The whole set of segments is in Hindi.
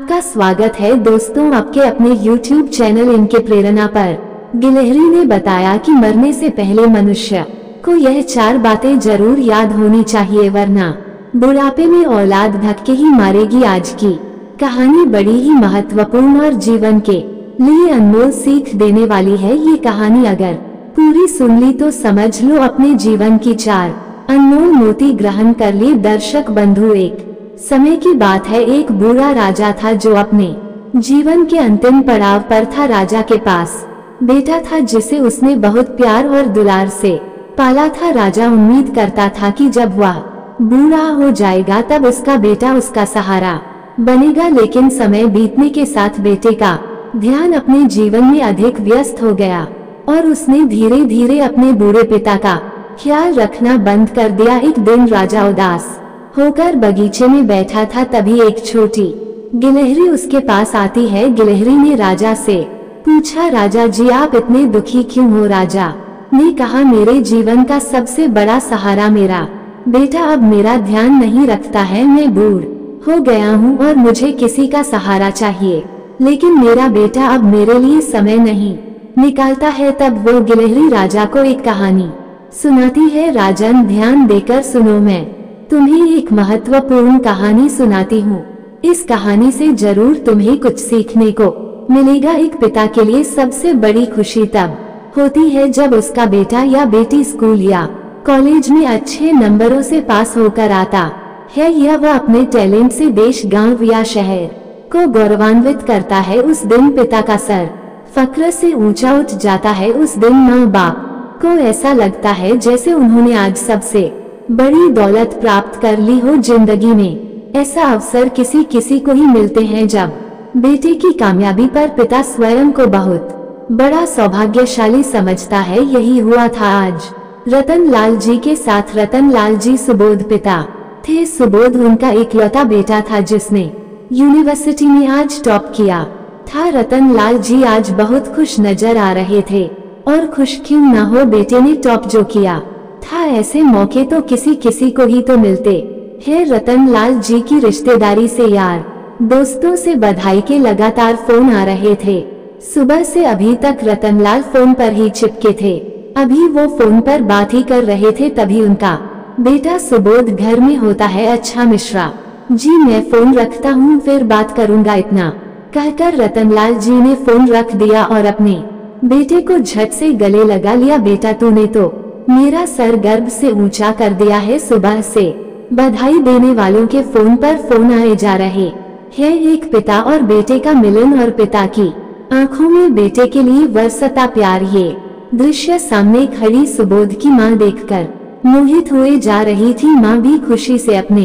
आपका स्वागत है दोस्तों आपके अपने YouTube चैनल इनके प्रेरणा पर। गिलहरी ने बताया कि मरने से पहले मनुष्य को यह 4 बातें जरूर याद होनी चाहिए, वरना बुढ़ापे में औलाद धक्के ही मारेगी। आज की कहानी बड़ी ही महत्वपूर्ण और जीवन के लिए अनमोल सीख देने वाली है। ये कहानी अगर पूरी सुन ली तो समझ लो अपने जीवन की 4 अनमोल मोती ग्रहण कर ली। दर्शक बंधु, एक समय की बात है, एक बूढ़ा राजा था जो अपने जीवन के अंतिम पड़ाव पर था। राजा के पास बेटा था जिसे उसने बहुत प्यार और दुलार से पाला था। राजा उम्मीद करता था कि जब वह बूढ़ा हो जाएगा तब उसका बेटा उसका सहारा बनेगा, लेकिन समय बीतने के साथ बेटे का ध्यान अपने जीवन में अधिक व्यस्त हो गया और उसने धीरे धीरे अपने बूढ़े पिता का ख्याल रखना बंद कर दिया। एक दिन राजा उदास होकर बगीचे में बैठा था, तभी एक छोटी गिलहरी उसके पास आती है। गिलहरी ने राजा से पूछा, राजा जी आप इतने दुखी क्यों हो? राजा ने कहा, मेरे जीवन का सबसे बड़ा सहारा मेरा बेटा अब मेरा ध्यान नहीं रखता है। मैं बूढ़ हो गया हूँ और मुझे किसी का सहारा चाहिए, लेकिन मेरा बेटा अब मेरे लिए समय नहीं निकालता है। तब वो गिलहरी राजा को एक कहानी सुनाती है। राजन ध्यान देकर सुनो, मैं तुम्हें एक महत्वपूर्ण कहानी सुनाती हूँ। इस कहानी से जरूर तुम्हें कुछ सीखने को मिलेगा। एक पिता के लिए सबसे बड़ी खुशी तब होती है जब उसका बेटा या बेटी स्कूल या कॉलेज में अच्छे नंबरों से पास होकर आता है, या वह अपने टैलेंट से देश, गांव या शहर को गौरवान्वित करता है। उस दिन पिता का सर फक्र से ऊंचा उठ जाता है। उस दिन माँ बाप को ऐसा लगता है जैसे उन्होंने आज सबसे बड़ी दौलत प्राप्त कर ली हो। जिंदगी में ऐसा अवसर किसी किसी को ही मिलते हैं जब बेटे की कामयाबी पर पिता स्वयं को बहुत बड़ा सौभाग्यशाली समझता है। यही हुआ था आज रतन लाल जी के साथ। रतन लाल जी सुबोध पिता थे। सुबोध उनका इकलौता बेटा था जिसने यूनिवर्सिटी में आज टॉप किया था। रतन लाल जी आज बहुत खुश नजर आ रहे थे, और खुश क्यों ना हो, बेटे ने टॉप जो किया था। ऐसे मौके तो किसी किसी को ही तो मिलते हैं। रतन लाल जी की रिश्तेदारी से, यार दोस्तों से बधाई के लगातार फोन आ रहे थे। सुबह से अभी तक रतन लाल फोन पर ही चिपके थे। अभी वो फोन पर बात ही कर रहे थे, तभी उनका बेटा सुबोध घर में होता है। अच्छा मिश्रा जी, मैं फोन रखता हूँ, फिर बात करूँगा। इतना कहकर रतन लाल जी ने फोन रख दिया और अपने बेटे को झट से गले लगा लिया। बेटा तूने तो मेरा सर गर्व से ऊंचा कर दिया है। सुबह से बधाई देने वालों के फोन पर फोन आए जा रहे हैं। एक पिता और बेटे का मिलन और पिता की आंखों में बेटे के लिए बरसता प्यार। ये दृश्य सामने खड़ी सुबोध की माँ देखकर मोहित हुए जा रही थी। माँ भी खुशी से अपने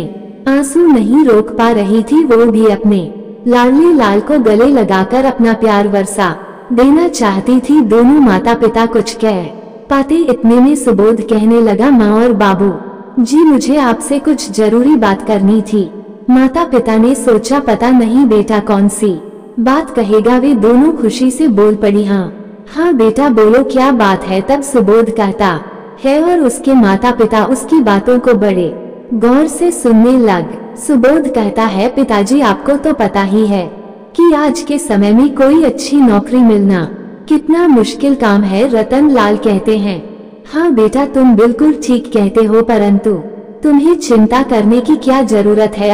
आंसू नहीं रोक पा रही थी। वो भी अपने लाडले लाल को गले लगाकर अपना प्यार बरसा देना चाहती थी। दोनों माता पिता कुछ कह पाते इतने में सुबोध कहने लगा, माँ और बाबू जी मुझे आपसे कुछ जरूरी बात करनी थी। माता पिता ने सोचा पता नहीं बेटा कौन सी बात कहेगा। वे दोनों खुशी से बोल पड़ी, हाँ बेटा बोलो क्या बात है। तब सुबोध कहता है और उसके माता पिता उसकी बातों को बड़े गौर से सुनने लग। सुबोध कहता है, पिताजी आपको तो पता ही है कि आज के समय में कोई अच्छी नौकरी मिलना कितना मुश्किल काम है। रतन लाल कहते हैं, हाँ बेटा तुम बिल्कुल ठीक कहते हो, परंतु तुम्हें चिंता करने की क्या जरूरत है।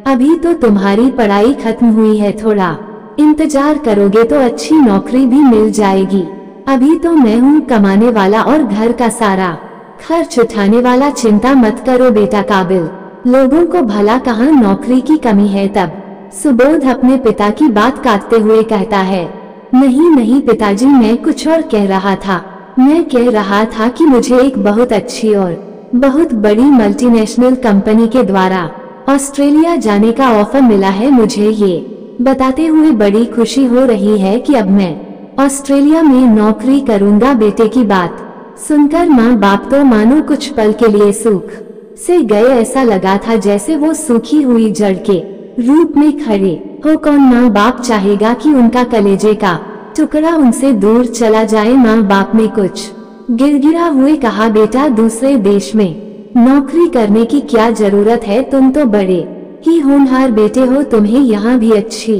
अभी तो तुम्हारी पढ़ाई खत्म हुई है, थोड़ा इंतजार करोगे तो अच्छी नौकरी भी मिल जाएगी। अभी तो मैं हूँ कमाने वाला और घर का सारा खर्च उठाने वाला। चिंता मत करो बेटा, काबिल लोगों को भला कहाँ नौकरी की कमी है। तब सुबोध अपने पिता की बात काटते हुए कहता है, नहीं नहीं पिताजी, मैं कुछ और कह रहा था। मैं कह रहा था कि मुझे एक बहुत अच्छी और बहुत बड़ी मल्टीनेशनल कंपनी के द्वारा ऑस्ट्रेलिया जाने का ऑफर मिला है। मुझे ये बताते हुए बड़ी खुशी हो रही है कि अब मैं ऑस्ट्रेलिया में नौकरी करूंगा। बेटे की बात सुनकर माँ बाप तो मानो कुछ पल के लिए सूख से गए। ऐसा लगा था जैसे वो सूखी हुई जड़ के रूप में खड़े हो। कौन माँ बाप चाहेगा कि उनका कलेजे का टुकड़ा उनसे दूर चला जाए। माँ बाप ने कुछ गिड़गिड़ा हुए कहा, बेटा दूसरे देश में नौकरी करने की क्या जरूरत है, तुम तो बड़े कि होनहार बेटे हो, तुम्हें यहाँ भी अच्छी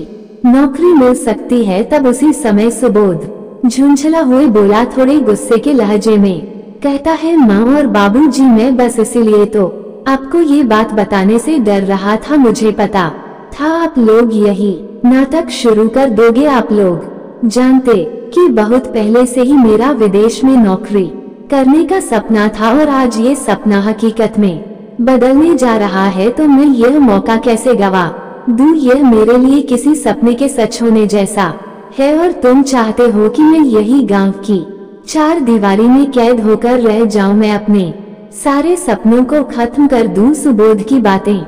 नौकरी मिल सकती है। तब उसी समय सुबोध झुंझला हुए बोला, थोड़े गुस्से के लहजे में। कहता है, माँ और बाबूजी, मैं बस इसीलिए तो आपको ये बात बताने से डर रहा था। मुझे पता था आप लोग यही नाटक शुरू कर दोगे। आप लोग जानते कि बहुत पहले से ही मेरा विदेश में नौकरी करने का सपना था और आज ये सपना हकीकत में बदलने जा रहा है। तो मैं यह मौका कैसे गवा दूं? यह मेरे लिए किसी सपने के सच होने जैसा है और तुम चाहते हो कि मैं यही गांव की चार दीवारी में कैद होकर रह जाऊं, मैं अपने सारे सपनों को खत्म कर दूं। सुबोध की बातें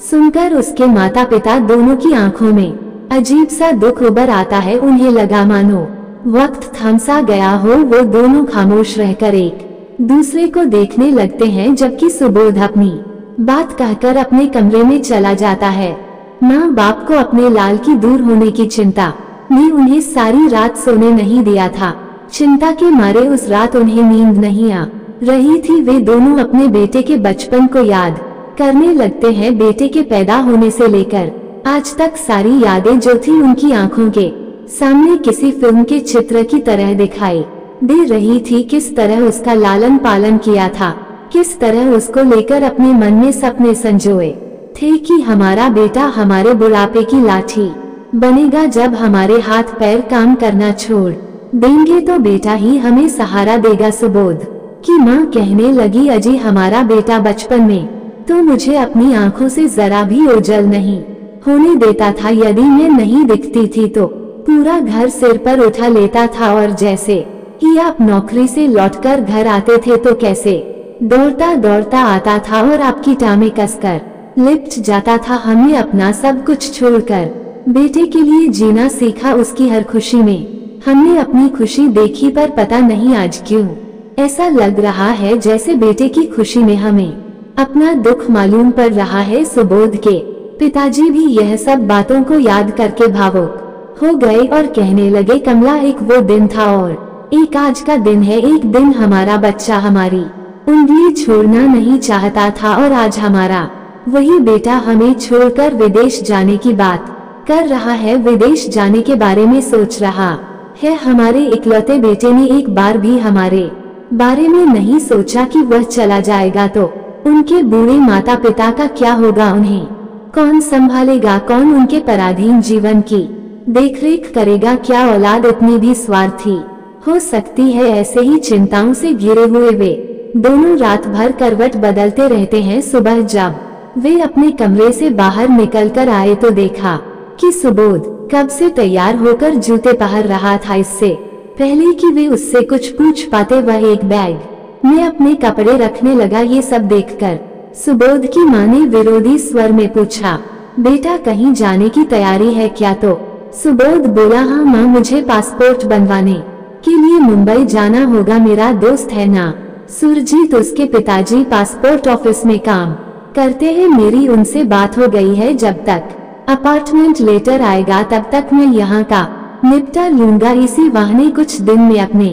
सुनकर उसके माता पिता दोनों की आंखों में अजीब सा दुख उभर आता है। उन्हें लगा मानो वक्त थम सा गया हो। वो दोनों खामोश रहकर एक दूसरे को देखने लगते हैं, जबकि सुबोध अपनी बात कहकर अपने कमरे में चला जाता है। माँ बाप को अपने लाल की दूर होने की चिंता ने उन्हें सारी रात सोने नहीं दिया था। चिंता के मारे उस रात उन्हें नींद नहीं आ रही थी। वे दोनों अपने बेटे के बचपन को याद करने लगते हैं। बेटे के पैदा होने से लेकर आज तक सारी यादें जो थी उनकी आंखों के सामने किसी फिल्म के चित्र की तरह दिखाई दे रही थी। किस तरह उसका लालन पालन किया था, किस तरह उसको लेकर अपने मन में सपने संजोए थे कि हमारा बेटा हमारे बुढ़ापे की लाठी बनेगा। जब हमारे हाथ पैर काम करना छोड़ देंगे तो बेटा ही हमें सहारा देगा। सुबोध की माँ कहने लगी, अजी हमारा बेटा बचपन में तो मुझे अपनी आंखों से जरा भी ओझल नहीं होने देता था। यदि मैं नहीं दिखती थी तो पूरा घर सिर पर उठा लेता था और जैसे ही आप नौकरी से लौटकर घर आते थे तो कैसे दौड़ता दौड़ता आता था और आपकी टांगें कसकर लिपट जाता था। हमने अपना सब कुछ छोड़कर बेटे के लिए जीना सीखा। उसकी हर खुशी में हमने अपनी खुशी देखी, पर पता नहीं आज क्यों ऐसा लग रहा है जैसे बेटे की खुशी में हमें अपना दुख मालूम पड़ रहा है। सुबोध के पिताजी भी यह सब बातों को याद करके भावुक हो गए और कहने लगे, कमला एक वो दिन था और एक आज का दिन है। एक दिन हमारा बच्चा हमारी उंगली छोड़ना नहीं चाहता था और आज हमारा वही बेटा हमें छोड़कर विदेश जाने की बात कर रहा है, विदेश जाने के बारे में सोच रहा है। हमारे इकलौते बेटे ने एक बार भी हमारे बारे में नहीं सोचा कि वह चला जाएगा तो उनके बूढ़े माता पिता का क्या होगा, उन्हें कौन संभालेगा, कौन उनके पराधीन जीवन की देखरेख करेगा। क्या औलाद इतनी भी स्वार्थी हो सकती है? ऐसे ही चिंताओं से घिरे हुए वे दोनों रात भर करवट बदलते रहते हैं। सुबह जब वे अपने कमरे से बाहर निकलकर आए तो देखा कि सुबोध कब से तैयार होकर जूते पहन रहा था। इससे पहले कि वे उससे कुछ पूछ पाते वह एक बैग में अपने कपड़े रखने लगा। ये सब देखकर सुबोध की माँ ने विरोधी स्वर में पूछा, बेटा कहीं जाने की तैयारी है क्या? तो सुबोध बोला, हाँ माँ, मुझे पासपोर्ट बनवाने के लिए मुंबई जाना होगा। मेरा दोस्त है ना सुरजीत, उसके पिताजी पासपोर्ट ऑफिस में काम करते हैं। मेरी उनसे बात हो गई है। जब तक अपार्टमेंट लेटर आएगा तब तक मैं यहाँ का निपटा लूंगा। इसी बहाने कुछ दिन में अपने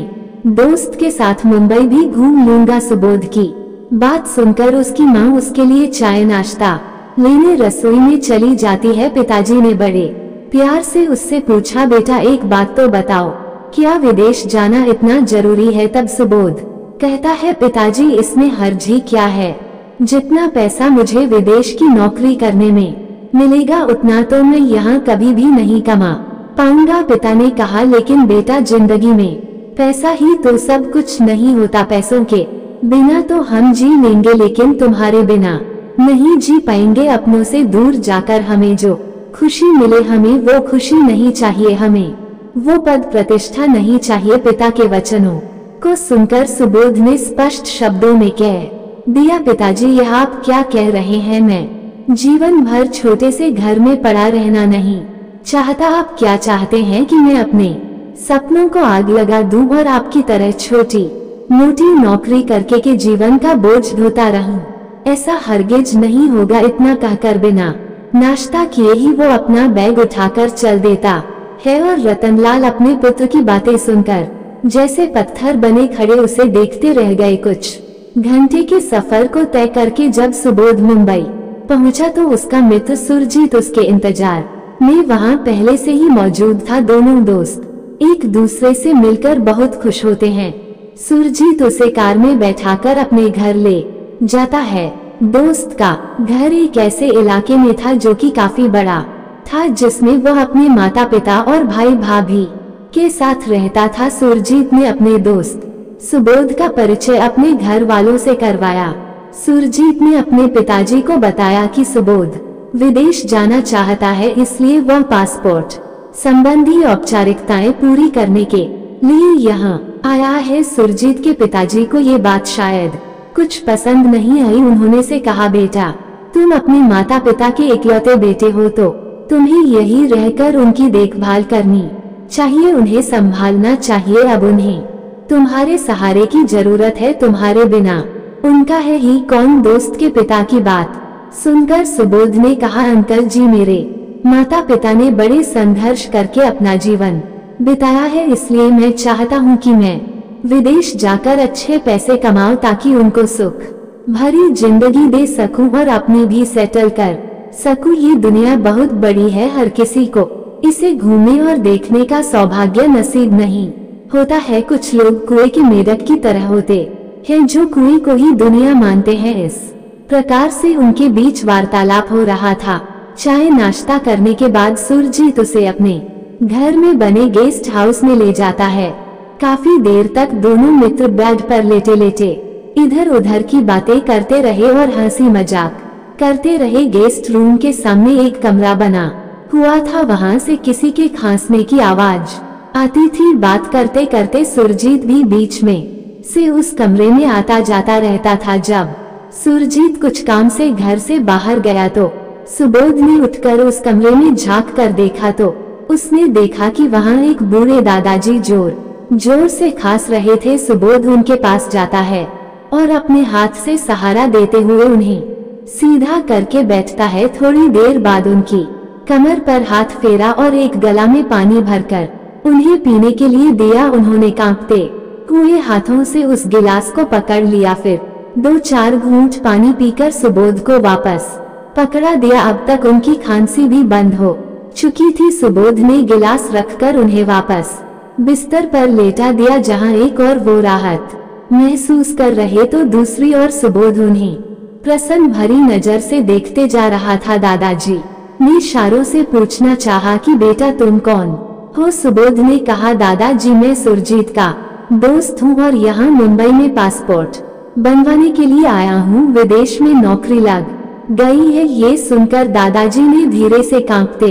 दोस्त के साथ मुंबई भी घूम लूंगा। सुबोध की बात सुनकर उसकी माँ उसके लिए चाय नाश्ता लेने रसोई में चली जाती है। पिताजी ने बड़े प्यार से उससे पूछा, बेटा एक बात तो बताओ, क्या विदेश जाना इतना जरूरी है? तब सुबोध कहता है, पिताजी इसमें हर्ज ही क्या है? जितना पैसा मुझे विदेश की नौकरी करने में मिलेगा उतना तो मैं यहाँ कभी भी नहीं कमा पाऊंगा। पिता ने कहा, लेकिन बेटा जिंदगी में पैसा ही तो सब कुछ नहीं होता। पैसों के बिना तो हम जी लेंगे, लेकिन तुम्हारे बिना नहीं जी पाएंगे। अपनों से दूर जाकर हमें जो खुशी मिले, हमें वो खुशी नहीं चाहिए, हमें वो पद प्रतिष्ठा नहीं चाहिए। पिता के वचनों को सुनकर सुबोध ने स्पष्ट शब्दों में कह दिया, पिताजी यह आप क्या कह रहे हैं? मैं जीवन भर छोटे से घर में पड़ा रहना नहीं चाहता। आप क्या चाहते हैं कि मैं अपने सपनों को आग लगा दूं और आपकी तरह छोटी मोटी नौकरी करके के जीवन का बोझ ढोता रहूं? ऐसा हरगिज नहीं होगा। इतना कहकर बिना नाश्ता किए ही वो अपना बैग उठाकर चल देता है और रतनलाल अपने पुत्र की बातें सुनकर जैसे पत्थर बने खड़े उसे देखते रह गए। कुछ घंटे के सफर को तय करके जब सुबोध मुंबई पहुंचा तो उसका मित्र सुरजीत उसके इंतजार में वहां पहले से ही मौजूद था। दोनों दोस्त एक दूसरे से मिलकर बहुत खुश होते हैं। सुरजीत उसे कार में बैठाकर अपने घर ले जाता है। दोस्त का घर एक ऐसे इलाके में था जो कि काफी बड़ा था, जिसमें वह अपने माता पिता और भाई भाभी के साथ रहता था। सुरजीत ने अपने दोस्त सुबोध का परिचय अपने घर वालों से करवाया। सुरजीत ने अपने पिताजी को बताया कि सुबोध विदेश जाना चाहता है, इसलिए वह पासपोर्ट संबंधी औपचारिकताएं पूरी करने के लिए यहाँ आया है। सुरजीत के पिताजी को ये बात शायद कुछ पसंद नहीं आई। उन्होंने से कहा, बेटा तुम अपने माता पिता के इकलौते बेटे हो, तो तुम्हें यही रहकर उनकी देखभाल करनी चाहिए, उन्हें संभालना चाहिए। अब उन्हें तुम्हारे सहारे की जरूरत है, तुम्हारे बिना उनका है ही कौन। दोस्त के पिता की बात सुनकर सुबोध ने कहा, अंकल जी, मेरे माता पिता ने बड़े संघर्ष करके अपना जीवन बिताया है, इसलिए मैं चाहता हूँ कि मैं विदेश जाकर अच्छे पैसे कमाऊं ताकि उनको सुख भरी जिंदगी दे सकूं और अपनी भी सेटल कर सकूं। ये दुनिया बहुत बड़ी है, हर किसी को इसे घूमने और देखने का सौभाग्य नसीब नहीं होता है। कुछ लोग कुएं के मेढक की तरह होते हैं जो कुएं को ही दुनिया मानते हैं। इस प्रकार से उनके बीच वार्तालाप हो रहा था। चाय नाश्ता करने के बाद सुरजीत उसे अपने घर में बने गेस्ट हाउस में ले जाता है। काफी देर तक दोनों मित्र बेड पर लेटे लेटे इधर उधर की बातें करते रहे और हंसी मजाक करते रहे। गेस्ट रूम के सामने एक कमरा बना हुआ था, वहां से किसी के खांसने की आवाज आती थी। बात करते करते सुरजीत भी बीच में से उस कमरे में आता जाता रहता था। जब सुरजीत कुछ काम से घर से बाहर गया तो सुबोध ने उठकर उस कमरे में झांक कर देखा तो उसने देखा कि वहां एक बूढ़े दादाजी जोर से खांस रहे थे। सुबोध उनके पास जाता है और अपने हाथ से सहारा देते हुए उन्हें सीधा करके बैठता है। थोड़ी देर बाद उनकी कमर पर हाथ फेरा और एक गला में पानी भरकर उन्हें पीने के लिए दिया। उन्होंने कांपते हुए हाथों से उस गिलास को पकड़ लिया, फिर 2-4 घूंट पानी पीकर सुबोध को वापस पकड़ा दिया। अब तक उनकी खांसी भी बंद हो चुकी थी। सुबोध ने गिलास रखकर उन्हें वापस बिस्तर पर लेटा दिया, जहां एक और वो राहत महसूस कर रहे तो दूसरी ओर सुबोध उन्हें प्रसन्न भरी नजर से देखते जा रहा था। दादाजी ने इशारों से पूछना चाहा कि बेटा तुम कौन हो। सुबोध ने कहा, दादाजी मैं सुरजीत का दोस्त हूँ और यहाँ मुंबई में पासपोर्ट बनवाने के लिए आया हूँ, विदेश में नौकरी लग गई है। ये सुनकर दादाजी ने धीरे से कांपते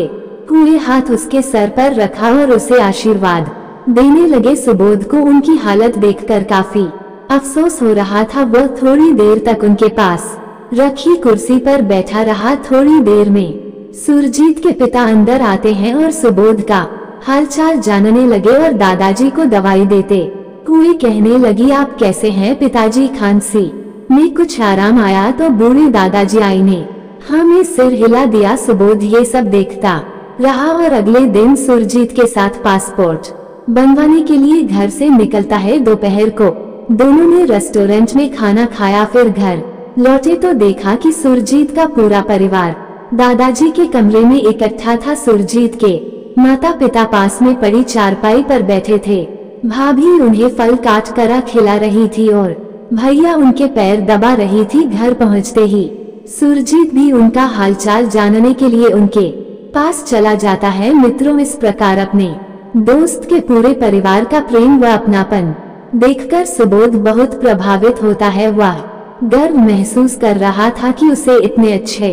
हुए हाथ उसके सर पर रखा और उसे आशीर्वाद देने लगे। सुबोध को उनकी हालत देखकर काफी अफसोस हो रहा था। वह थोड़ी देर तक उनके पास रखी कुर्सी पर बैठा रहा। थोड़ी देर में सुरजीत के पिता अंदर आते हैं और सुबोध का हालचाल जानने लगे और दादाजी को दवाई देते हुए कहने लगी, आप कैसे हैं पिताजी? खांसी में कुछ आराम आया? तो बूढ़े दादाजी आई ने हमें सिर हिला दिया। सुबोध ये सब देखता रहा और अगले दिन सुरजीत के साथ पासपोर्ट बनवाने के लिए घर से निकलता है। दोपहर को दोनों ने रेस्टोरेंट में खाना खाया, फिर घर लौटे तो देखा कि सुरजीत का पूरा परिवार दादाजी के कमरे में इकट्ठा था। सुरजीत के माता पिता पास में पड़ी चारपाई पर बैठे थे। भाभी उन्हें फल काट कर खिला रही थी और भैया उनके पैर दबा रही थी। घर पहुंचते ही सुरजीत भी उनका हालचाल जानने के लिए उनके पास चला जाता है। मित्रों, इस प्रकार अपने दोस्त के पूरे परिवार का प्रेम व अपनापन देखकर सुबोध बहुत प्रभावित होता है। वह गर्व महसूस कर रहा था कि उसे इतने अच्छे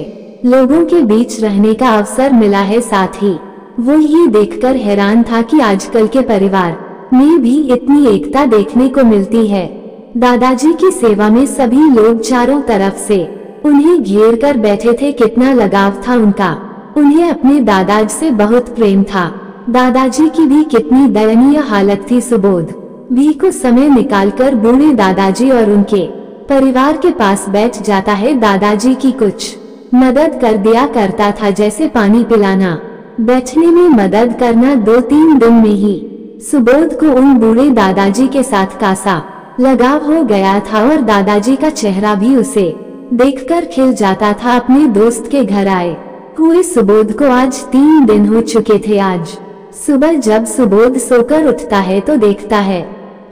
लोगों के बीच रहने का अवसर मिला है। साथ ही वो ये देखकर हैरान था कि आजकल के परिवार में भी इतनी एकता देखने को मिलती है। दादाजी की सेवा में सभी लोग चारों तरफ से उन्हें घेर कर बैठे थे। कितना लगाव था उनका, उन्हें अपने दादाजी से बहुत प्रेम था। दादाजी की भी कितनी दयनीय हालत थी। सुबोध भी कुछ समय निकालकर बूढ़े दादाजी और उनके परिवार के पास बैठ जाता है। दादाजी की कुछ मदद कर दिया करता था, जैसे पानी पिलाना, बैठने में मदद करना। 2-3 दिन में ही सुबोध को उन बूढ़े दादाजी के साथ खासा लगाव हो गया था और दादाजी का चेहरा भी उसे देखकर खिल जाता था अपने दोस्त के घर आए हुए सुबोध को। आज 3 दिन हो चुके थे। आज सुबह जब सुबोध सोकर उठता है तो देखता है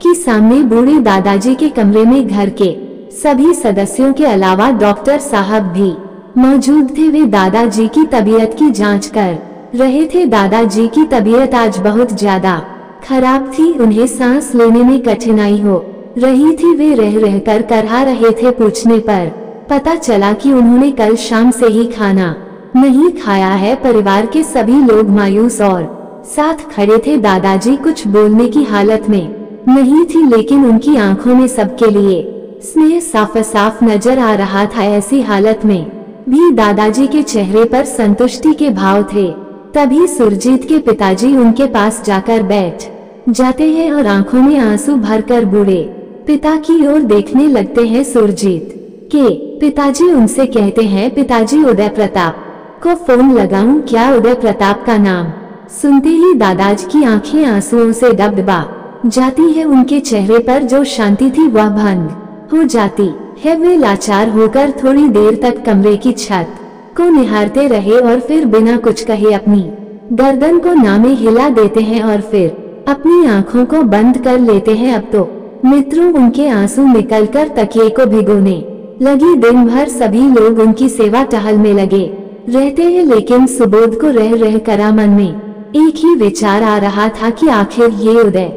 कि सामने बूढ़े दादाजी के कमरे में घर के सभी सदस्यों के अलावा डॉक्टर साहब भी मौजूद थे। वे दादाजी की तबीयत की जांच कर रहे थे। दादाजी की तबीयत आज बहुत ज्यादा खराब थी, उन्हें सांस लेने में कठिनाई हो रही थी। वे रह रहकर करहा रहे थे। पूछने पर पता चला कि उन्होंने कल शाम से ही खाना नहीं खाया है। परिवार के सभी लोग मायूस और साथ खड़े थे। दादाजी कुछ बोलने की हालत में नहीं थी, लेकिन उनकी आंखों में सबके लिए स्नेह साफ साफ नजर आ रहा था। ऐसी हालत में भी दादाजी के चेहरे पर संतुष्टि के भाव थे। तभी सुरजीत के पिताजी उनके पास जाकर बैठ जाते हैं और आंखों में आंसू भरकर बूढ़े पिता की ओर देखने लगते हैं। सुरजीत के पिताजी उनसे कहते हैं, पिताजी उदय प्रताप को फोन लगाऊं क्या? उदय प्रताप का नाम सुनते ही दादाजी की आंखें आंसुओं से डबडबा जाती है। उनके चेहरे पर जो शांति थी वह भंग हो जाती है। वे लाचार होकर थोड़ी देर तक कमरे की छत को निहारते रहे और फिर बिना कुछ कहे अपनी गर्दन को नामे हिला देते हैं और फिर अपनी आंखों को बंद कर लेते हैं। अब तो मित्रों उनके आंसू निकलकर तकिए को भिगोने लगी। दिन भर सभी लोग उनकी सेवा टहल में लगे रहते हैं, लेकिन सुबोध को रह रह कर मन में एक ही विचार आ रहा था कि आखिर ये उदय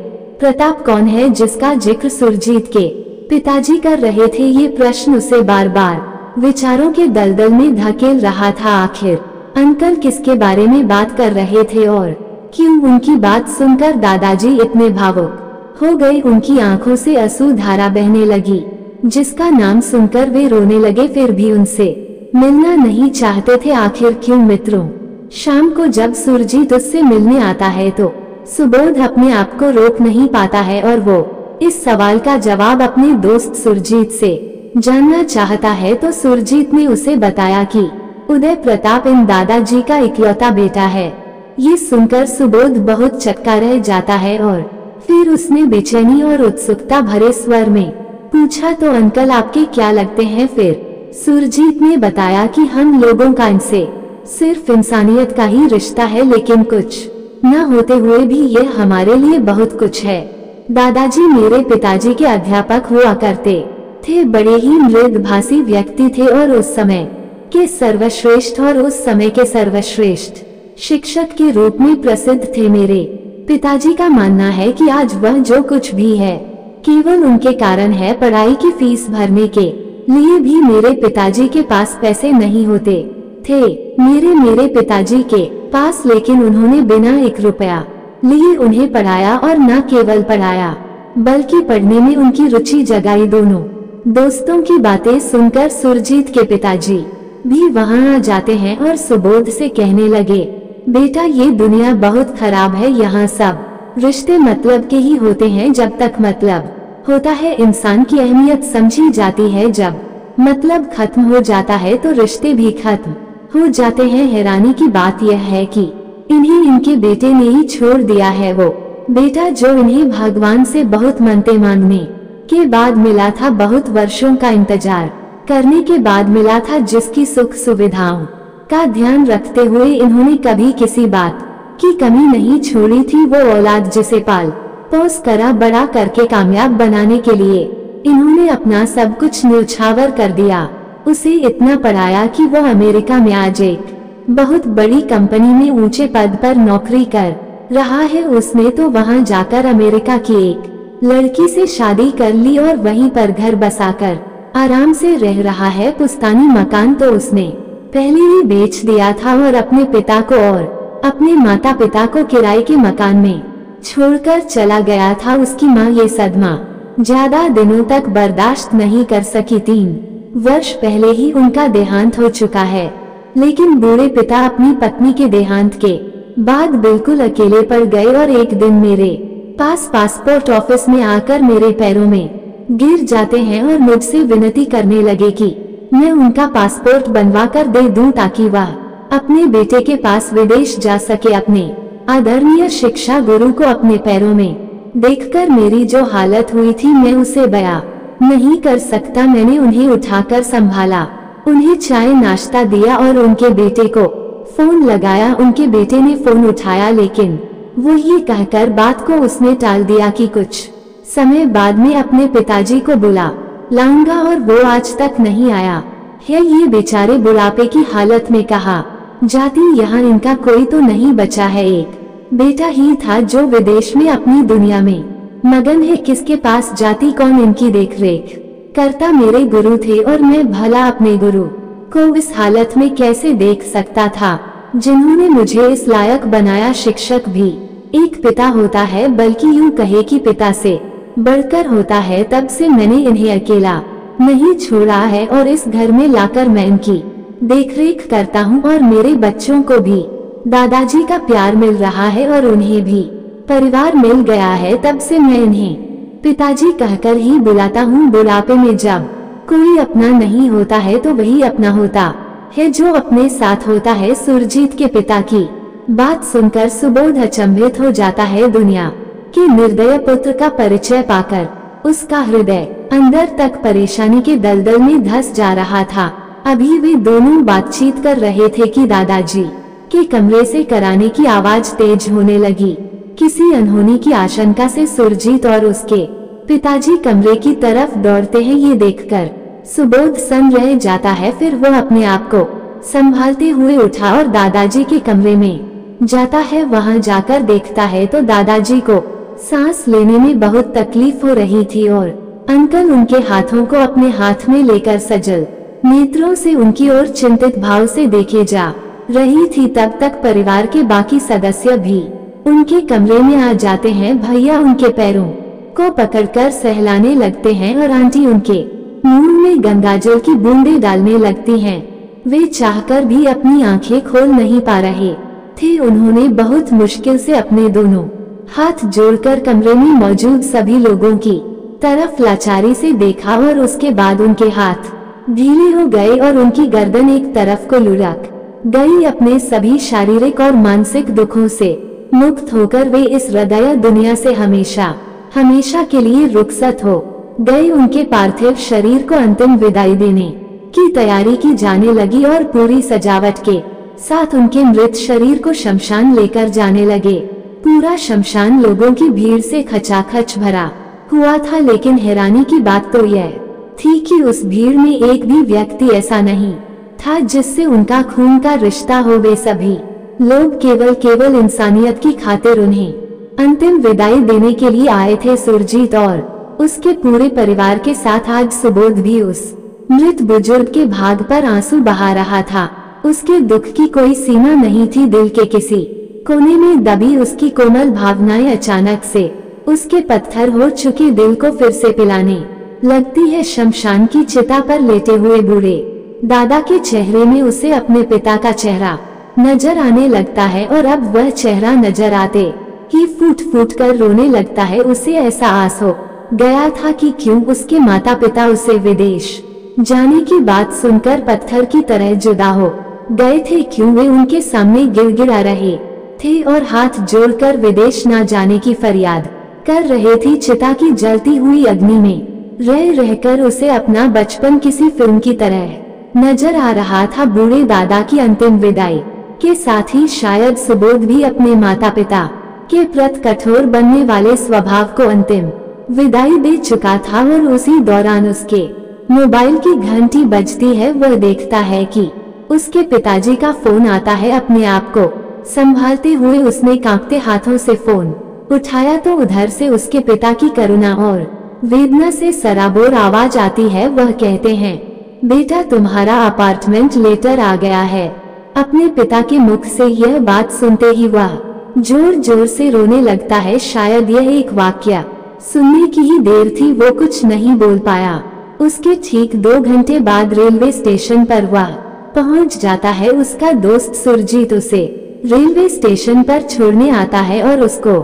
प्रताप कौन है जिसका जिक्र सुरजीत के पिताजी कर रहे थे। ये प्रश्न उसे बार बार विचारों के दलदल में धकेल रहा था। आखिर अंकल किसके बारे में बात कर रहे थे और क्यों? उनकी बात सुनकर दादाजी इतने भावुक हो गए, उनकी आंखों से आंसू धारा बहने लगी, जिसका नाम सुनकर वे रोने लगे। फिर भी उनसे मिलना नहीं चाहते थे। आखिर क्यों? मित्रों, शाम को जब सुरजीत उससे मिलने आता है तो सुबोध अपने आप को रोक नहीं पाता है और वो इस सवाल का जवाब अपने दोस्त सुरजीत से जानना चाहता है। तो सुरजीत ने उसे बताया कि उदय प्रताप इन दादाजी का इकलौता बेटा है। ये सुनकर सुबोध बहुत चक्का रह जाता है और फिर उसने बेचैनी और उत्सुकता भरे स्वर में पूछा, तो अंकल आपके क्या लगते हैं? फिर सुरजीत ने बताया कि हम लोगों का इनसे सिर्फ इंसानियत का ही रिश्ता है, लेकिन कुछ न होते हुए भी ये हमारे लिए बहुत कुछ है। दादाजी मेरे पिताजी के अध्यापक हुआ करते थे, बड़े ही मृदभाषी व्यक्ति थे और उस समय के सर्वश्रेष्ठ शिक्षक के रूप में प्रसिद्ध थे। मेरे पिताजी का मानना है कि आज वह जो कुछ भी है केवल उनके कारण है। पढ़ाई की फीस भरने के लिए भी मेरे पिताजी के पास पैसे नहीं होते थे। मेरे पिताजी के पास, लेकिन उन्होंने बिना 1 रुपया लिए उन्हें पढ़ाया और न केवल पढ़ाया बल्कि पढ़ने में उनकी रुचि जगाई। दोनों दोस्तों की बातें सुनकर सुरजीत के पिताजी भी वहां आ जाते हैं और सुबोध से कहने लगे, बेटा ये दुनिया बहुत खराब है। यहाँ सब रिश्ते मतलब के ही होते हैं। जब तक मतलब होता है इंसान की अहमियत समझी जाती है, जब मतलब खत्म हो जाता है तो रिश्ते भी खत्म हो जाते हैं। हैरानी की बात यह है कि इन्हें इनके बेटे ने ही छोड़ दिया है। वो बेटा जो इन्हें भगवान से बहुत मनते मांगने के बाद मिला था, बहुत वर्षों का इंतजार करने के बाद मिला था, जिसकी सुख सुविधाओं का ध्यान रखते हुए इन्होंने कभी किसी बात की कमी नहीं छोड़ी थी। वो औलाद जिसे पाल पोस करा बड़ा करके कामयाब बनाने के लिए इन्होंने अपना सब कुछ न्यौछावर कर दिया। उसे इतना पढ़ाया कि वो अमेरिका में आज एक बहुत बड़ी कंपनी में ऊंचे पद पर नौकरी कर रहा है। उसने तो वहां जाकर अमेरिका की एक लड़की से शादी कर ली और वहीं पर घर बसाकर आराम से रह रहा है। पुश्तैनी मकान तो उसने पहले ही बेच दिया था और अपने पिता को और अपने माता पिता को किराए के मकान में छोड़कर चला गया था। उसकी माँ ये सदमा ज्यादा दिनों तक बर्दाश्त नहीं कर सकी। 3 वर्ष पहले ही उनका देहांत हो चुका है, लेकिन बूढ़े पिता अपनी पत्नी के देहांत के बाद बिल्कुल अकेले पड़ गए और एक दिन मेरे पास पासपोर्ट ऑफिस में आकर मेरे पैरों में गिर जाते हैं और मुझसे विनती करने लगे कि मैं उनका पासपोर्ट बनवा कर दे दूं ताकि वह अपने बेटे के पास विदेश जा सके। अपने आदरणीय शिक्षा गुरु को अपने पैरों में देखकर मेरी जो हालत हुई थी मैं उसे बयां नहीं कर सकता। मैंने उन्हें उठाकर संभाला उन्हें चाय नाश्ता दिया और उनके बेटे को फोन लगाया। उनके बेटे ने फोन उठाया, लेकिन वो ये कहकर बात को उसने टाल दिया कि कुछ समय बाद में अपने पिताजी को बुला लाऊंगा, और वो आज तक नहीं आया है। ये बेचारे बुढ़ापे की हालत में कहा जाती यहाँ इनका कोई तो नहीं बचा है। एक बेटा ही था जो विदेश में अपनी दुनिया में मगन है, किसके पास जाती, कौन इनकी देखरेख करता। मेरे गुरु थे और मैं भला अपने गुरु को इस हालत में कैसे देख सकता था, जिन्होंने मुझे इस लायक बनाया। शिक्षक भी एक पिता होता है, बल्कि यूं कहे कि पिता से बढ़कर होता है। तब से मैंने इन्हें अकेला नहीं छोड़ा है और इस घर में लाकर मैं इनकी देखरेख करता हूँ, और मेरे बच्चों को भी दादाजी का प्यार मिल रहा है और उन्हें भी परिवार मिल गया है। तब से मैं इन्हें पिताजी कहकर ही बुलाता हूँ। बुढ़ापे में जब कोई अपना नहीं होता है तो वही अपना होता है जो अपने साथ होता है। सुरजीत के पिता की बात सुनकर सुबोध अचंभित हो जाता है। दुनिया के निर्दय पुत्र का परिचय पाकर उसका हृदय अंदर तक परेशानी के दलदल में धंस जा रहा था। अभी वे दोनों बातचीत कर रहे थे कि दादाजी के कमरे से कराने की आवाज तेज होने लगी। किसी अनहोनी की आशंका से सुरजीत और उसके पिताजी कमरे की तरफ दौड़ते हैं। ये देखकर सुबोध सन रह जाता है। फिर वह अपने आप को संभालते हुए उठा और दादाजी के कमरे में जाता है। वहां जाकर देखता है तो दादाजी को सांस लेने में बहुत तकलीफ हो रही थी और अंकल उनके हाथों को अपने हाथ में लेकर सजल नेत्रों से उनकी ओर चिंतित भाव से देखे जा रही थी। तब तक परिवार के बाकी सदस्य भी उनके कमरे में आ जाते हैं। भैया उनके पैरों को पकड़कर सहलाने लगते हैं और आंटी उनके मुंह में गंगाजल की बूंदें डालने लगती हैं। वे चाहकर भी अपनी आंखें खोल नहीं पा रहे थे। उन्होंने बहुत मुश्किल से अपने दोनों हाथ जोड़कर कमरे में मौजूद सभी लोगों की तरफ लाचारी से देखा और उसके बाद उनके हाथ ढीले हो गए और उनकी गर्दन एक तरफ को लुढ़क गई। अपने सभी शारीरिक और मानसिक दुखों से मुक्त होकर वे इस हृदय दुनिया से हमेशा हमेशा के लिए रुखसत हो गए। उनके पार्थिव शरीर को अंतिम विदाई देने की तैयारी की जाने लगी और पूरी सजावट के साथ उनके मृत शरीर को शमशान लेकर जाने लगे। पूरा शमशान लोगों की भीड़ से खचाखच भरा हुआ था, लेकिन हैरानी की बात तो यह थी कि उस भीड़ में एक भी व्यक्ति ऐसा नहीं था जिससे उनका खून का रिश्ता हो। वे सभी लोग केवल इंसानियत की खातिर उन्हें अंतिम विदाई देने के लिए आए थे। सुरजीत और उसके पूरे परिवार के साथ आज सुबोध भी उस मृत बुजुर्ग के भाग पर आंसू बहा रहा था। उसके दुख की कोई सीमा नहीं थी। दिल के किसी कोने में दबी उसकी कोमल भावनाएं अचानक से उसके पत्थर हो चुके दिल को फिर से पिलाने लगती है। शमशान की चिता पर लेटे हुए बूढ़े दादा के चेहरे में उसे अपने पिता का चेहरा नजर आने लगता है और अब वह चेहरा नजर आते ही फूट फूट कर रोने लगता है। उसे ऐसा आस हो गया था कि क्यों उसके माता पिता उसे विदेश जाने की बात सुनकर पत्थर की तरह जुदा हो गए थे। क्यों वे उनके सामने गिड़गिड़ा रहे थे और हाथ जोड़कर विदेश न जाने की फरियाद कर रहे थे। चिता की जलती हुई अग्नि में रह रहकर उसे अपना बचपन किसी फिल्म की तरह नजर आ रहा था। बूढ़े दादा की अंतिम विदाई के साथ ही शायद सुबोध भी अपने माता पिता के प्रति कठोर बनने वाले स्वभाव को अंतिम विदाई दे चुका था। और उसी दौरान उसके मोबाइल की घंटी बजती है। वह देखता है कि उसके पिताजी का फोन आता है। अपने आप को संभालते हुए उसने कांपते हाथों से फोन उठाया तो उधर से उसके पिता की करुणा और वेदना से सराबोर आवाज आती है। वह कहते हैं, बेटा तुम्हारा अपार्टमेंट लेटर आ गया है। अपने पिता के मुख से यह बात सुनते ही वह जोर जोर से रोने लगता है। शायद यह एक वाक्य सुनने की ही देर थी, वो कुछ नहीं बोल पाया। उसके ठीक 2 घंटे बाद रेलवे स्टेशन पर वह पहुंच जाता है। उसका दोस्त सुरजीत उसे रेलवे स्टेशन पर छोड़ने आता है और उसको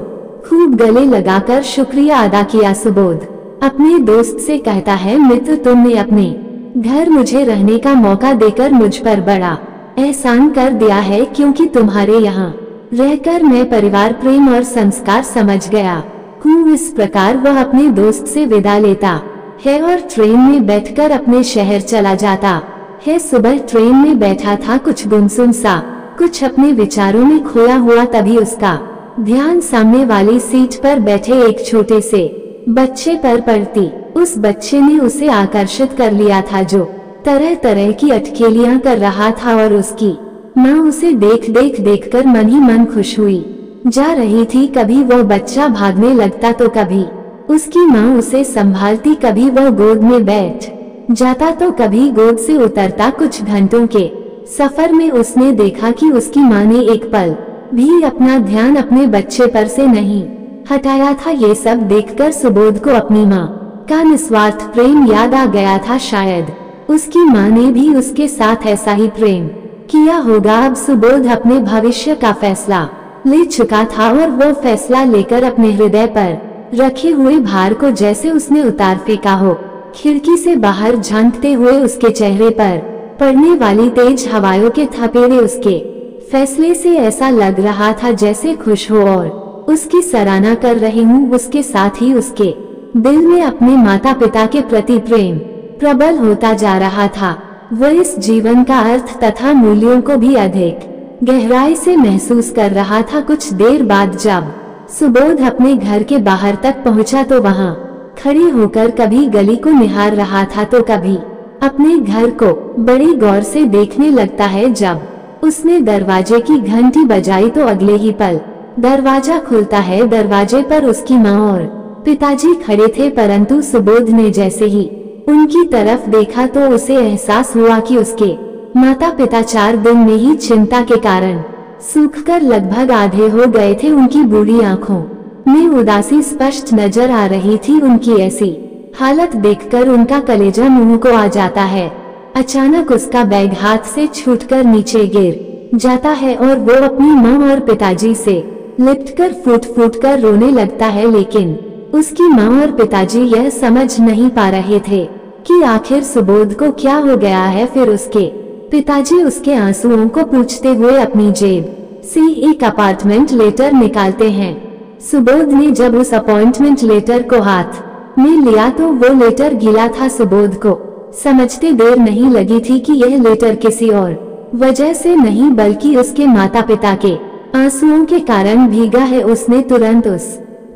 खूब गले लगाकर शुक्रिया अदा किया। सुबोध अपने दोस्त से कहता है, मित्र तुमने अपने घर मुझे रहने का मौका देकर मुझ पर बड़ा एहसान कर दिया है, क्योंकि तुम्हारे यहाँ रहकर मैं परिवार प्रेम और संस्कार समझ गया हूँ। इस प्रकार वह अपने दोस्त से विदा लेता है और ट्रेन में बैठकर अपने शहर चला जाता है सुबह ट्रेन में बैठा था, कुछ गुमसुम सा, कुछ अपने विचारों में खोया हुआ। तभी उसका ध्यान सामने वाली सीट पर बैठे एक छोटे से बच्चे पर पड़ती। उस बच्चे ने उसे आकर्षित कर लिया था, जो तरह तरह की अटखेलियां कर रहा था, और उसकी माँ उसे देख कर मन ही मन खुश हुई जा रही थी। कभी वो बच्चा भागने लगता तो कभी उसकी माँ उसे संभालती, कभी वह गोद में बैठ जाता तो कभी गोद से उतरता। कुछ घंटों के सफर में उसने देखा कि उसकी माँ ने एक पल भी अपना ध्यान अपने बच्चे पर से नहीं हटाया था। ये सब देखकर सुबोध को अपनी माँ का निस्वार्थ प्रेम याद आ गया था। शायद उसकी माँ ने भी उसके साथ ऐसा ही प्रेम किया होगा। अब सुबोध अपने भविष्य का फैसला ले चुका था, और वो फैसला लेकर अपने हृदय पर रखे हुए भार को जैसे उसने उतार फेंका हो। खिड़की से बाहर झांकते हुए उसके चेहरे पर पड़ने वाली तेज हवाओं के थपेड़े उसके फैसले से ऐसा लग रहा था जैसे खुश हो और उसकी सराहना कर रही हूँ। उसके साथ ही उसके दिल में अपने माता पिता के प्रति प्रेम प्रबल होता जा रहा था। वह इस जीवन का अर्थ तथा मूल्यों को भी अधिक गहराई से महसूस कर रहा था। कुछ देर बाद जब सुबोध अपने घर के बाहर तक पहुंचा तो वहां खड़ी होकर कभी गली को निहार रहा था तो कभी अपने घर को बड़ी गौर से देखने लगता है। जब उसने दरवाजे की घंटी बजाई तो अगले ही पल दरवाजा खुलता है। दरवाजे पर उसकी माँ और पिताजी खड़े थे, परंतु सुबोध ने जैसे ही उनकी तरफ देखा तो उसे एहसास हुआ कि उसके माता पिता 4 दिन में ही चिंता के कारण सूखकर लगभग आधे हो गए थे। उनकी बूढ़ी आंखों में उदासी स्पष्ट नजर आ रही थी। उनकी ऐसी हालत देखकर उनका कलेजा मुंह को आ जाता है। अचानक उसका बैग हाथ से छूटकर नीचे गिर जाता है और वो अपनी माँ और पिताजी से लिपटकर फूट कर रोने लगता है। लेकिन उसकी माँ और पिताजी यह समझ नहीं पा रहे थे कि आखिर सुबोध को क्या हो गया है। फिर उसके पिताजी उसके आंसुओं को पूछते हुए अपनी जेब से एक अपॉइंटमेंट लेटर निकालते हैं। सुबोध ने जब उस अपॉइंटमेंट लेटर को हाथ में लिया तो वो लेटर गीला था। सुबोध को समझते देर नहीं लगी थी कि यह लेटर किसी और वजह से नहीं बल्कि उसके माता पिता के आंसुओं के कारण भीगा है। उसने तुरंत उस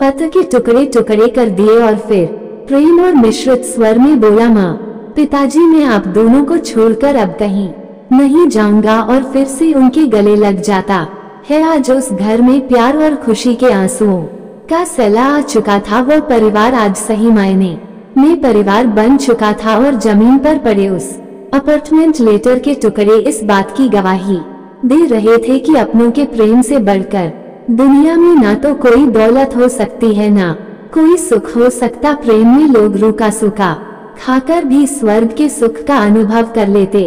पत्र के टुकड़े टुकड़े कर दिए और फिर प्रेम और मिश्रित स्वर में बोला, माँ पिताजी मैं आप दोनों को छोड़कर अब कहीं नहीं जाऊंगा। और फिर से उनके गले लग जाता है। आज उस घर में प्यार और खुशी के आंसुओं का सैला आ चुका था। वो परिवार आज सही मायने में परिवार बन चुका था और जमीन पर पड़े उस अपार्टमेंट लेटर के टुकड़े इस बात की गवाही दे रहे थे कि अपनों के प्रेम से बढ़कर दुनिया में ना तो कोई दौलत हो सकती है ना कोई सुख हो सकता। प्रेम में लोग रूखा सूखा खाकर भी स्वर्ग के सुख का अनुभव कर लेते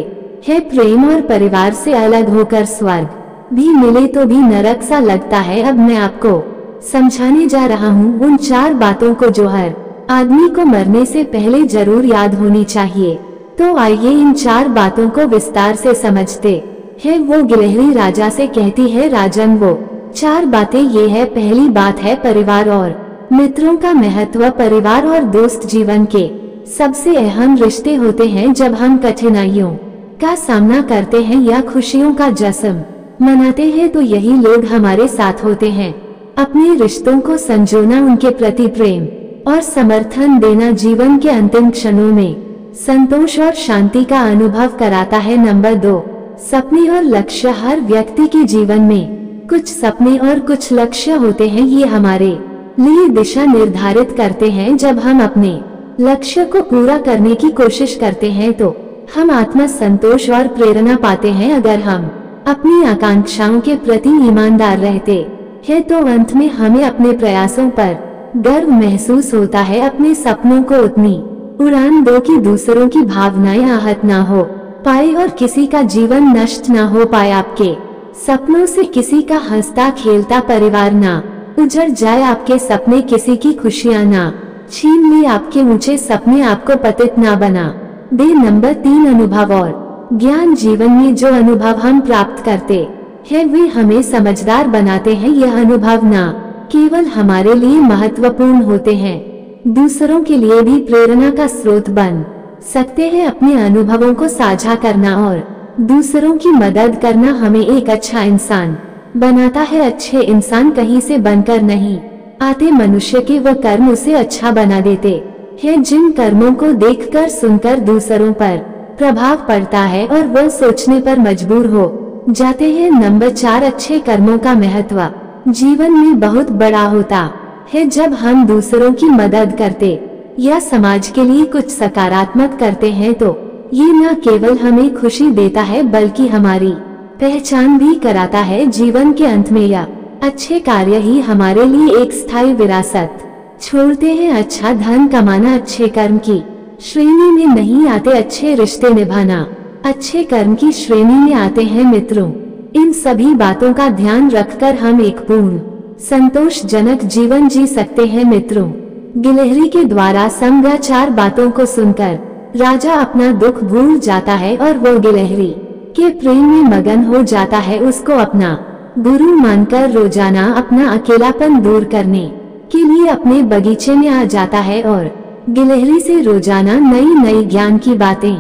हैं। प्रेम और परिवार से अलग होकर स्वर्ग भी मिले तो भी नरक सा लगता है। अब मैं आपको समझाने जा रहा हूँ उन 4 बातों को जो हर आदमी को मरने से पहले जरूर याद होनी चाहिए। तो आइए इन 4 बातों को विस्तार से समझते हैं। वो गिलहरी राजा से कहती है, राजन वो 4 बातें ये है। पहली बात है परिवार और मित्रों का महत्व। परिवार और दोस्त जीवन के सबसे अहम रिश्ते होते हैं। जब हम कठिनाइयों का सामना करते हैं या खुशियों का जश्न मनाते हैं तो यही लोग हमारे साथ होते हैं। अपने रिश्तों को संजोना, उनके प्रति प्रेम और समर्थन देना जीवन के अंतिम क्षणों में संतोष और शांति का अनुभव कराता है। नंबर 2, सपने और लक्ष्य। हर व्यक्ति के जीवन में कुछ सपने और कुछ लक्ष्य होते हैं। ये हमारे लिए दिशा निर्धारित करते हैं। जब हम अपने लक्ष्य को पूरा करने की कोशिश करते हैं तो हम आत्म संतोष और प्रेरणा पाते हैं। अगर हम अपनी आकांक्षाओं के प्रति ईमानदार रहते हैं तो अंत में हमें अपने प्रयासों पर गर्व महसूस होता है। अपने सपनों को उतनी उड़ान दो कि दूसरों की भावनाएं आहत ना हो पाए और किसी का जीवन नष्ट ना हो पाए। आपके सपनों से किसी का हंसता खेलता परिवार ना उजड़ जाए। आपके सपने किसी की खुशियां ना छीन ले। आपके ऊंचे सपने आपको पतित ना बना दे। नंबर 3, अनुभव और ज्ञान। जीवन में जो अनुभव हम प्राप्त करते हैं वे हमें समझदार बनाते हैं। यह अनुभव ना केवल हमारे लिए महत्वपूर्ण होते हैं, दूसरों के लिए भी प्रेरणा का स्रोत बन सकते हैं। अपने अनुभवों को साझा करना और दूसरों की मदद करना हमें एक अच्छा इंसान बनाता है। अच्छे इंसान कहीं से बनकर नहीं आते, मनुष्य के वो कर्म उसे अच्छा बना देते हैं। जिन कर्मों को देखकर सुनकर दूसरों पर प्रभाव पड़ता है और वह सोचने पर मजबूर हो जाते हैं। नंबर 4, अच्छे कर्मों का महत्व जीवन में बहुत बड़ा होता है। जब हम दूसरों की मदद करते या समाज के लिए कुछ सकारात्मक करते हैं तो ये न केवल हमें खुशी देता है बल्कि हमारी पहचान भी कराता है। जीवन के अंत में यह अच्छे कार्य ही हमारे लिए एक स्थायी विरासत छोड़ते हैं। अच्छा धन कमाना अच्छे कर्म की श्रेणी में नहीं आते, अच्छे रिश्ते निभाना अच्छे कर्म की श्रेणी में आते हैं। मित्रों, इन सभी बातों का ध्यान रखकर हम एक पूर्ण संतोषजनक जीवन जी सकते हैं। मित्रों, गिलहरी के द्वारा समझा 4 बातों को सुनकर राजा अपना दुख भूल जाता है और वो गिलहरी के प्रेम में मगन हो जाता है। उसको अपना गुरु मानकर रोजाना अपना अकेलापन दूर करने के लिए अपने बगीचे में आ जाता है और गिलहरी से रोजाना नई नई ज्ञान की बातें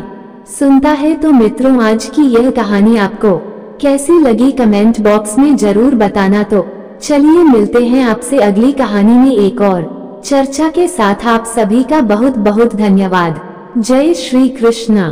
सुनता है। तो मित्रों, आज की यह कहानी आपको कैसी लगी कमेंट बॉक्स में जरूर बताना। तो चलिए मिलते हैं आपसे अगली कहानी में एक और चर्चा के साथ। आप सभी का बहुत बहुत धन्यवाद। जय श्री कृष्ण।